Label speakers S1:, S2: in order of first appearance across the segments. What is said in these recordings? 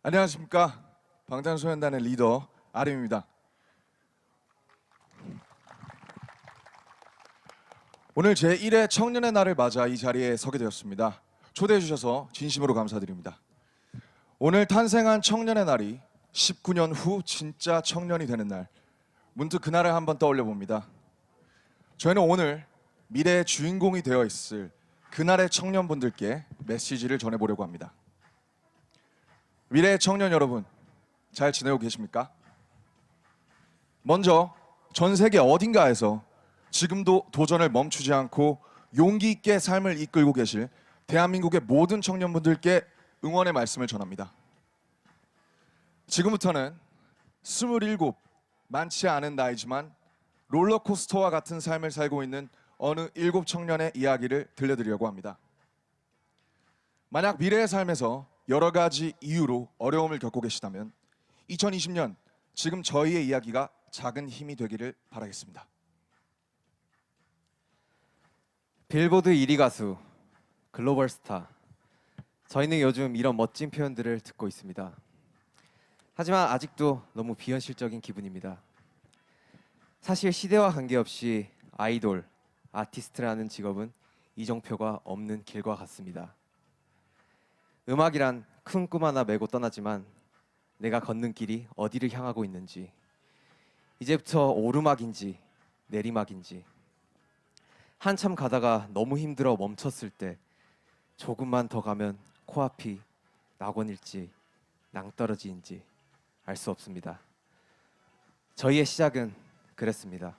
S1: 안녕하십니까. 방탄소년단의 리더 RM입니다. 오늘 제1회 청년의 날을 맞아 이 자리에 서게 되었습니다. 초대해 주셔서 진심으로 감사드립니다. 오늘 탄생한 청년의 날이 19년 후 진짜 청년이 되는 날, 문득 그날을 한번 떠올려 봅니다. 저희는 오늘 미래의 주인공이 되어 있을 그날의 청년분들께 메시지를 전해보려고 합니다. 미래의 청년 여러분, 잘 지내고 계십니까? 먼저 전 세계 어딘가에서 지금도 도전을 멈추지 않고 용기 있게 삶을 이끌고 계실 대한민국의 모든 청년분들께 응원의 말씀을 전합니다. 지금부터는 27, 많지 않은 나이지만 롤러코스터와 같은 삶을 살고 있는 어느 7 청년의 이야기를 들려드리려고 합니다. 만약 미래의 삶에서 여러 가지 이유로 어려움을 겪고 계시다면 2020년 지금 저희의 이야기가 작은 힘이 되기를 바라겠습니다.
S2: 빌보드 1위 가수, 글로벌 스타. 저희는 요즘 이런 멋진 표현들을 듣고 있습니다. 하지만 아직도 너무 비현실적인 기분입니다. 사실 시대와 관계없이 아이돌, 아티스트라는 직업은 이정표가 없는 길과 같습니다. 음악이란 큰 꿈 하나 메고 떠나지만 내가 걷는 길이 어디를 향하고 있는지, 이제부터 오르막인지 내리막인지, 한참 가다가 너무 힘들어 멈췄을 때 조금만 더 가면 코앞이 낙원일지 낭떠러지인지 알 수 없습니다. 저희의 시작은 그랬습니다.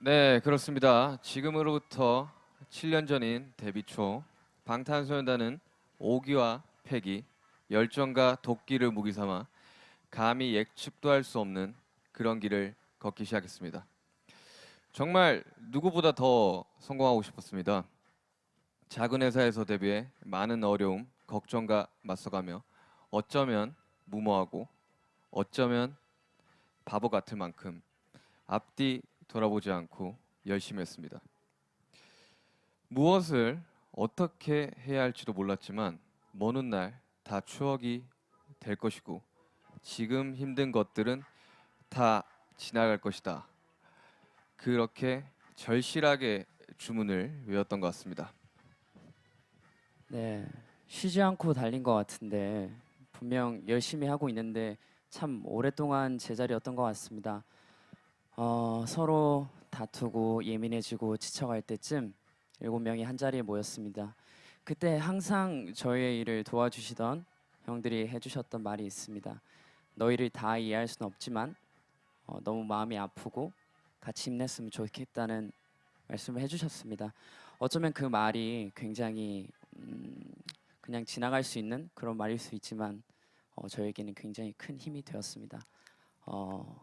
S3: 네, 그렇습니다. 지금으로부터 7년 전인 데뷔 초 방탄소년단은 오기와 패기, 열정과 도끼를 무기 삼아 감히 예측도 할 수 없는 그런 길을 걷기 시작했습니다. 정말 누구보다 더 성공하고 싶었습니다. 작은 회사에서 데뷔해 많은 어려움, 걱정과 맞서가며 어쩌면 무모하고 어쩌면 바보 같을 만큼 앞뒤 돌아보지 않고 열심히 했습니다. 무엇을 어떻게 해야 할지도 몰랐지만 먼 훗날 다 추억이 될 것이고 지금 힘든 것들은 다 지나갈 것이다. 그렇게 절실하게 주문을 외웠던 것 같습니다.
S4: 네, 쉬지 않고 달린 것 같은데 분명 열심히 하고 있는데 참 오랫동안 제자리였던 것 같습니다. 서로 다투고 예민해지고 지쳐갈 때쯤 7명이 한 자리에 모였습니다. 그때 항상 저희의 일을 도와주시던 형들이 해주셨던 말이 있습니다. 너희를 다 이해할 수는 없지만 너무 마음이 아프고 같이 힘냈으면 좋겠다는 말씀을 해주셨습니다. 어쩌면 그 말이 굉장히 그냥 지나갈 수 있는 그런 말일 수 있지만 저에게는 굉장히 큰 힘이 되었습니다.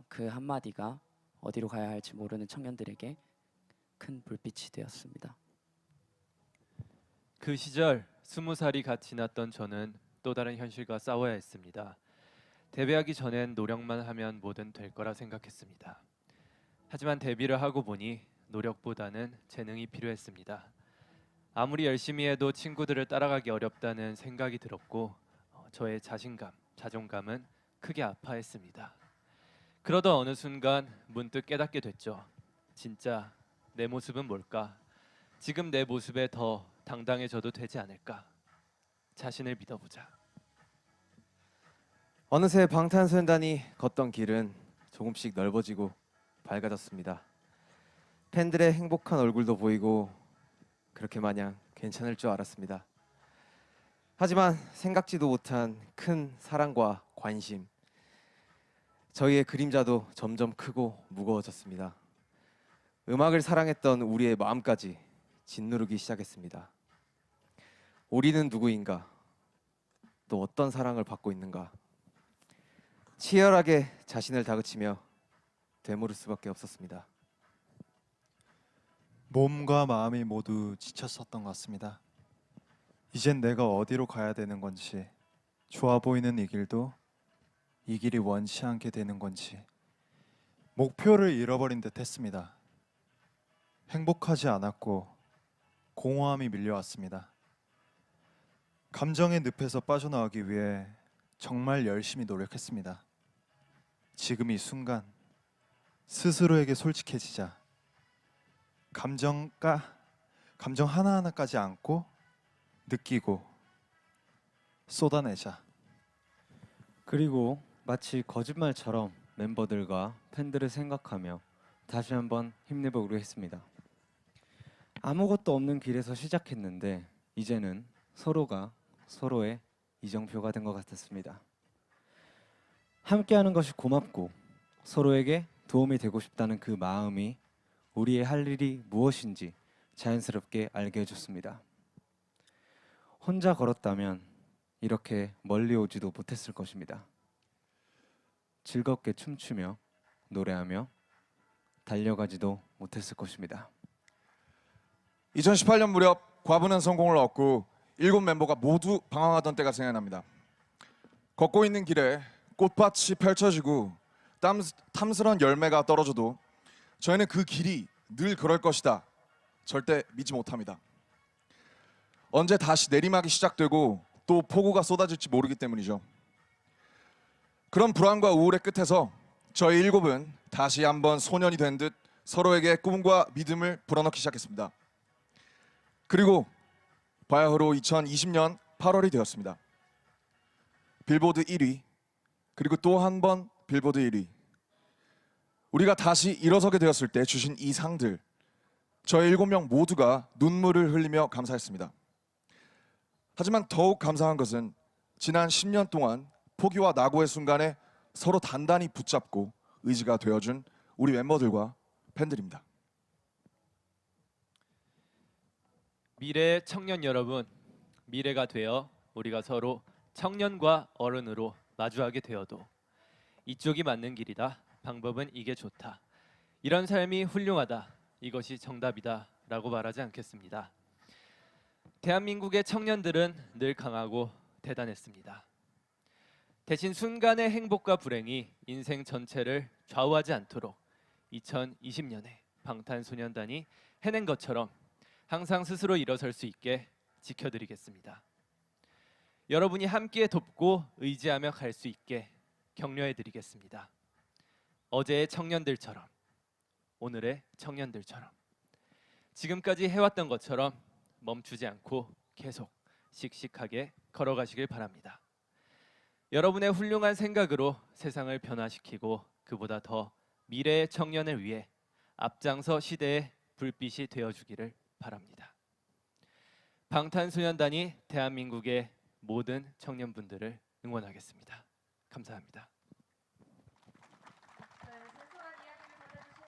S4: 그 한마디가 어디로 가야 할지 모르는 청년들에게 큰 불빛이 되었습니다.
S5: 그 시절 20살이 갓 지났던 저는 또 다른 현실과 싸워야 했습니다. 데뷔하기 전엔 노력만 하면 뭐든 될 거라 생각했습니다. 하지만 데뷔를 하고 보니 노력보다는 재능이 필요했습니다. 아무리 열심히 해도 친구들을 따라가기 어렵다는 생각이 들었고 저의 자신감, 자존감은 크게 아파했습니다. 그러던 어느 순간 문득 깨닫게 됐죠. 진짜 내 모습은 뭘까? 지금 내 모습에 더 당당해져도 되지 않을까? 자신을 믿어보자.
S2: 어느새 방탄소년단이 걷던 길은 조금씩 넓어지고 밝아졌습니다. 팬들의 행복한 얼굴도 보이고 그렇게 마냥 괜찮을 줄 알았습니다. 하지만 생각지도 못한 큰 사랑과 관심, 저희의 그림자도 점점 크고 무거워졌습니다. 음악을 사랑했던 우리의 마음까지 짓누르기 시작했습니다. 우리는 누구인가? 또 어떤 사랑을 받고 있는가? 치열하게 자신을 다그치며 되물을 수밖에 없었습니다.
S6: 몸과 마음이 모두 지쳤었던 것 같습니다. 이젠 내가 어디로 가야 되는 건지, 좋아 보이는 이 길도 이 길이 원치 않게 되는 건지 목표를 잃어버린 듯 했습니다. 행복하지 않았고 공허함이 밀려왔습니다. 감정의 늪에서 빠져나오기 위해 정말 열심히 노력했습니다. 지금 이 순간 스스로에게 솔직해지자. 감정 하나하나까지 안고 느끼고 쏟아내자.
S7: 그리고 마치 거짓말처럼 멤버들과 팬들을 생각하며 다시 한번 힘내보기로 했습니다. 아무것도 없는 길에서 시작했는데 이제는 서로가 서로의 이정표가 된 것 같았습니다. 함께하는 것이 고맙고 서로에게 도움이 되고 싶다는 그 마음이 우리의 할 일이 무엇인지 자연스럽게 알게 해줬습니다. 혼자 걸었다면 이렇게 멀리 오지도 못했을 것입니다. 즐겁게 춤추며 노래하며 달려가지도 못했을 것입니다.
S1: 2018년 무렵 과분한 성공을 얻고 7멤버가 모두 방황하던 때가 생각납니다. 걷고 있는 길에 꽃밭이 펼쳐지고 탐스런 열매가 떨어져도 저희는 그 길이 늘 그럴 것이다. 절대 믿지 못합니다. 언제 다시 내리막이 시작되고 또 폭우가 쏟아질지 모르기 때문이죠. 그런 불안과 우울의 끝에서 저희 7은 다시 한번 소년이 된 듯 서로에게 꿈과 믿음을 불어넣기 시작했습니다. 그리고 바야흐로 2020년 8월이 되었습니다. 빌보드 1위, 그리고 또 한 번 빌보드 1위. 우리가 다시 일어서게 되었을 때 주신 이 상들, 저희 7명 모두가 눈물을 흘리며 감사했습니다. 하지만 더욱 감사한 것은 지난 10년 동안 포기와 낙오의 순간에 서로 단단히 붙잡고 의지가 되어준 우리 멤버들과 팬들입니다.
S5: 미래의 청년 여러분, 미래가 되어 우리가 서로 청년과 어른으로 마주하게 되어도 이쪽이 맞는 길이다. 방법은 이게 좋다. 이런 삶이 훌륭하다. 이것이 정답이다. 라고 말하지 않겠습니다. 대한민국의 청년들은 늘 강하고 대단했습니다. 대신 순간의 행복과 불행이 인생 전체를 좌우하지 않도록 2020년에 방탄소년단이 해낸 것처럼 항상 스스로 일어설 수 있게 지켜드리겠습니다. 여러분이 함께 돕고 의지하며 갈 수 있게 격려해드리겠습니다. 어제의 청년들처럼, 오늘의 청년들처럼, 지금까지 해왔던 것처럼 멈추지 않고 계속 씩씩하게 걸어가시길 바랍니다. 여러분의 훌륭한 생각으로 세상을 변화시키고 그보다 더 미래의 청년을 위해 앞장서 시대의 불빛이 되어주기를 바랍니다. 방탄소년단이 대한민국의 모든 청년분들을 응원하겠습니다. 감사합니다.